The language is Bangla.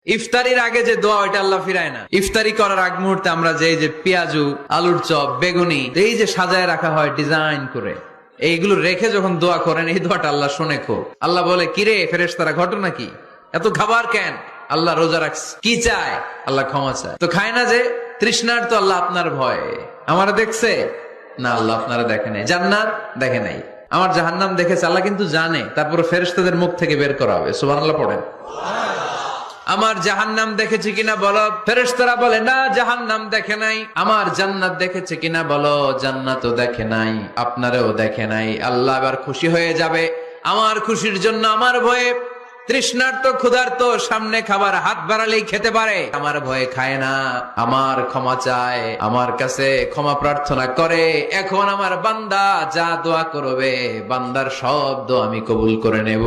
ইফতারির আগে যে দোয়া ওইটা আল্লাহ ফিরায় না। ইফতারি করার আগ মুহূর্তে আমরা যে পেঁয়াজু, আলুর চপ, বেগুনি এই যে সাজায় রাখা হয় ডিজাইন করে, এইগুলো রেখে যখন দোয়া করেন এই দোয়াটা আল্লাহ শুনে খো। আল্লাহ বলে, কিরে ফেরেশতারা ঘটনা কি, এত খাবার কেন? আল্লাহ রোজা রাখছে। কি চায়? আল্লাহ ক্ষমা চায়। তো খায় না যে তৃষ্ণার, তো আল্লাহ আপনার ভয়ে। আমারা দেখছে না, আল্লাহ আপনারা দেখে নাই। জান্নাত দেখে নাই, আমার জাহান্নাম দেখেছে আল্লাহ কিন্তু জানে। তারপরে ফেরেশতাদের মুখ থেকে বের করা হবে। সুবহানাল্লাহ পড়েন। আমার জাহান্নাম দেখেছি কিনা বলো। ফেরেশতারা বলে, না জাহান্নাম দেখে নাই। আমার জান্নাত দেখেছে কিনা বলো। জান্নাতও দেখে নাই, আপনারেও দেখে নাই। আল্লাহ এবার খুশি হয়ে যাবে। আমার খুশির জন্য আমার ভয়ে তৃষ্ণার্ত ক্ষুধার্ত সামনে খাবার হাত বাড়ালেই খেতে পারে, আমার ভয়ে খায় না। আমার ক্ষমা চায়, আমার কাছে ক্ষমা প্রার্থনা করে। এখন আমার বান্দা যা দোয়া করবে, বান্দার সব দোয়া আমি কবুল করে নেব।